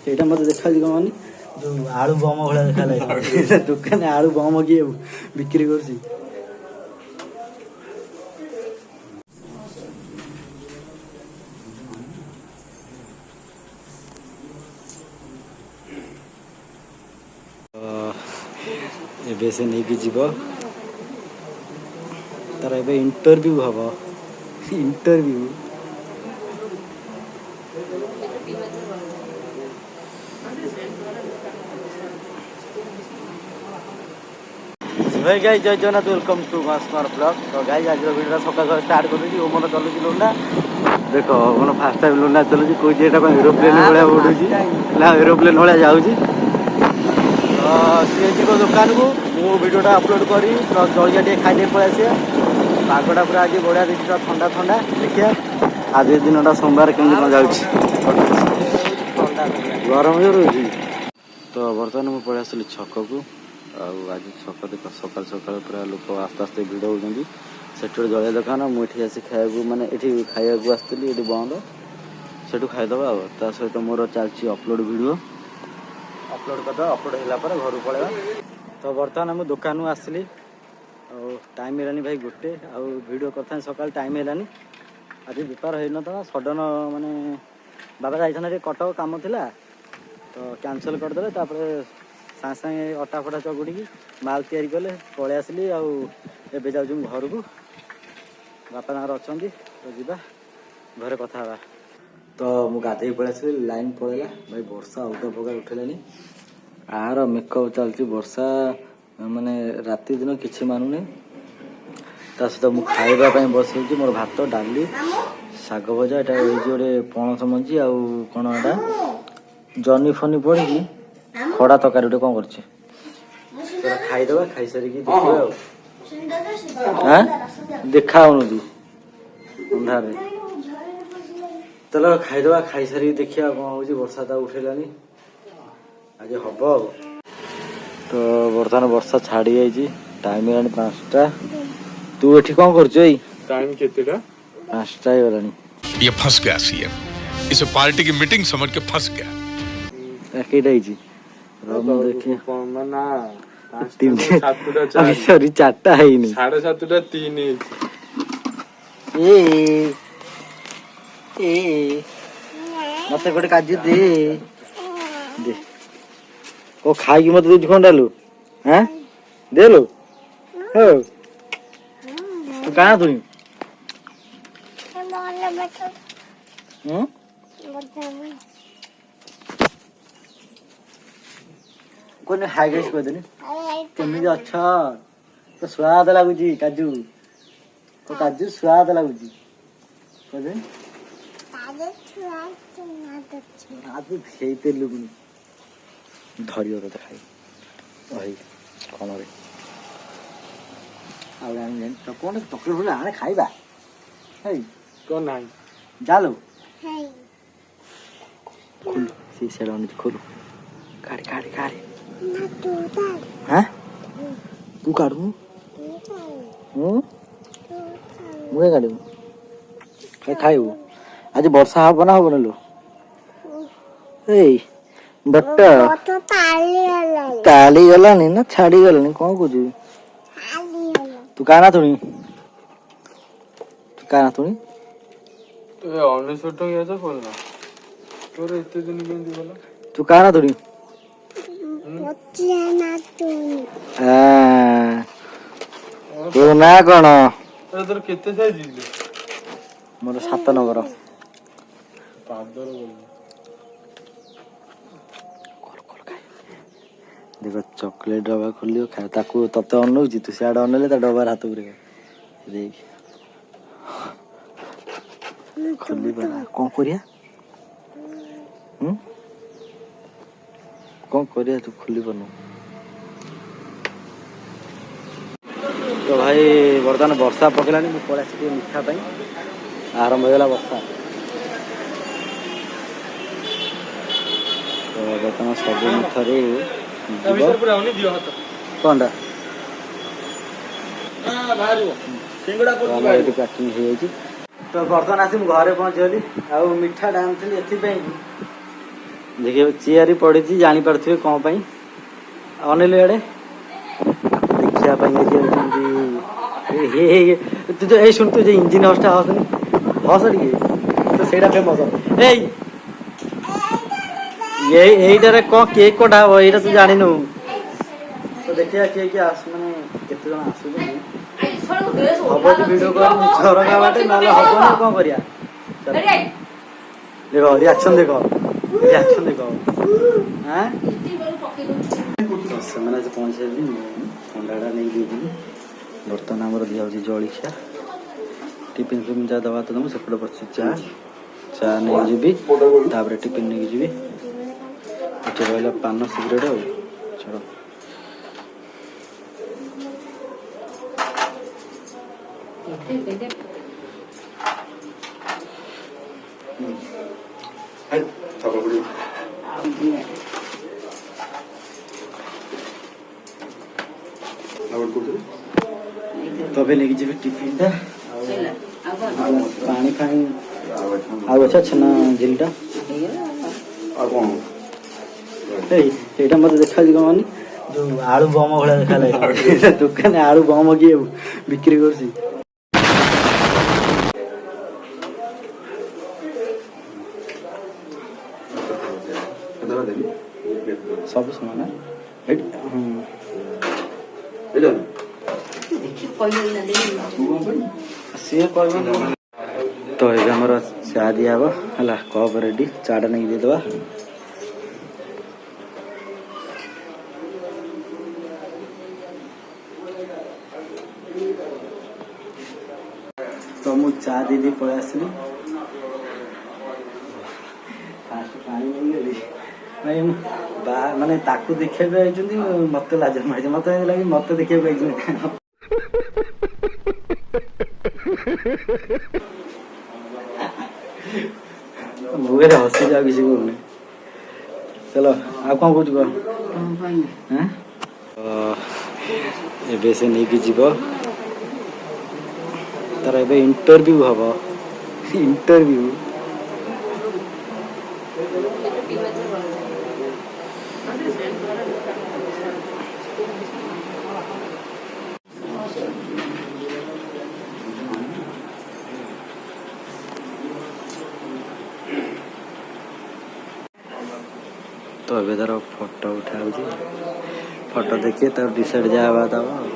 ସେଇଟା ମତେ ଦେଖାଯାଉଛି କଣ ମାନେ ଯୋଉ ଆଳୁ ବମ ଭଳିଆ ଦେଖାଯାଏ ଦୋକାନରେ ଆଳୁ ବମ କିଏ ବିକ୍ରି କରୁଛି। ଏବେ ସେ ନେଇକି ଯିବ ତାର ଏବେ ଇଣ୍ଟରଭ୍ୟୁ ହବ। ଇଣ୍ଟରଭ୍ୟୁ गाइस जय जगन्नाथ वेलकम टू मास्मार ब्लॉग। तो गाइस आज वीडियो सकाल स्टार्ट कर दी ओमन चलुची लुंडा देख ओमन फास्ट टाइम लुंडा चलुची कोई एटा एरोप्लेन भाया उड़ुची ना एरोप्लेन भाया जाउची। तो सी जीव दुकान को मु वीडियोटा अपलोड करी प्लस जलिया टे खाई पलि आसिया। पागटा पूरा आज बढ़िया देखी ठंडा ठंडा देखिया आज दिनटा सोमवार केमती कौन जाउची गरम जो रही। तो बर्तमान मुझे पलि आसली छक को आज छक देख सकाल सकाल पूरा लोक आस्ते आस्ते भिड़ होती से जलिया दुकान मुझे आसी खाया माने ये खाया आसती ये बंद से खाईदे ता सहित मोर चलती अपलोड वीडियो अपलोड करदे अपलोड होगापर घर पलैया। तो बर्तमान मुझे दुकान आसली टाइम है भाई गोटे वीडियो करता सकाल टाइम है आज बेपार होना था सडन माने बाबा जाइए कटक कम थिला तो कैंसल करदे तापर सागे सागे अटा फटा चगुड़ी माल तैयारी कले पलि आसली आबे जाऊँ घर को बापा तार अच्छा तो जीवा घरे कथा हाँ। तो मु गाधे पलि आसली लाइन पलैला भाई वर्षा उल्टा पका उठेलानी आर मेकअप चलती वर्षा माने राति दिन किसी मानुनी ता सहित मु खाइबा बसई मोर भात डाली शाग भजा एटा गोटे पणस मंजी आउ कौन एटा जनी फनी पड़ी खड़ा तकारी गोटे कौन कर खाईदे खाई सारिकी देखा अंधार चलो खाईदे खाई सारिकी देखिया कौन हो वर्षा तो उठेलानी आज हम। तो बर्तमान वर्षा छाड़ी जाइए टाइम है 5टा तू एठी कौन कर टाइम केतेटा 5टा ही गलानी। ये फंस गया सीएम इसे पार्टी की मीटिंग समझ के फंस गया। केटा ही देखिए ना सॉरी 4टा है नहीं 7:30 3 मत गोटे काजू दे दे को खाई मत दूध कौन डालू हाँ दे लो हो तू कहाँ तु कौन हाई गाइस कह देनी केमी अच्छा तो स्वाद लगुच काजू तो काजू स्वाद लगुच धरियो तो खाई कौन तो कौन चॉकलेट बोले आने खाइबा कौन ना जालो खोलो सी सेड खोलो गाड़ी गाड़ी गाड़ी हाँ तू काढू मुझे काढू खाइबू आज वर्षा हम ना हम लो बट ताली गलानी ना छाड़ी गलानी कौन कुछ तू कहना थोड़ी तू कहना थोड़ी तो 1900 टंका तो पड़ना तोर इतने दिन केंदी बोला तू कहना थोड़ी तू ना कौन तोर केते साइज मोर 7 नंबर पादर बोल देखो चॉकलेट डब्बा खोलियो खाए ताकू तते अनौची तू सियाड अनले ता डब्बार हाथ पुरे देख खोली बना कौन करिया कौन करिया तू खोली बनो। तो भाई बर्तमान वर्षा पकड़ानी मुझे पलि आसी मिठा आरंभ होगा वर्षा। तो बर्तमान सब मिठार कौनटा पैकिंग हो। तो बर्तमान आसी घरे पहुँचीगली आ मिठाटा आनी एथपाई देखिए चेयर पड़ी जापारे कौन पाई अनिल आड़े देखा शुण तु इंजिन हॉस्टा हसनी हस टे तो सहीटा फेमस यहीटारे कौन केक कटा हम यहाँ तू जानू तो देखिए किए किए माने केते जन आसुँ हम जी भिडियो कल झरका बाटे ना हम कौन कर देखो रिएक्शन देखो हाँ से पहुँचे थंडाटा नहीं दीजिए बर्तमान आम दिया जलिया टिफिन फिफिन जहाँ दवा तो देव सेपटे पड़े चा नहीं जी टिफिन नहीं जी रहा पान सिगरेट छड़ तबे लेके जी टिफिन टा पानी फानी अच्छा छेना झिलटा ये मत देखा कौन जो आलू बम भाया देखा लगे दुकान आलू बम किए बिक्री कर सब समान सी तो ये आमर चा दिहब है कप रेडी चाटा नहीं देदेवा तो मुझे चा दीदी पलि आसली फास्ट पानी नहीं भाई माने ताकू देखा मत लाज मारी मत लगे मत देखा मुझे हसी जा किसी को चलो आ कौन कह से नहीं कि जीव तार ए इंटरव्यू हम इंटरव्यू तो अबे तार फोटो उठा फोटो देखिए तब डिसाइड जहाँ बात हम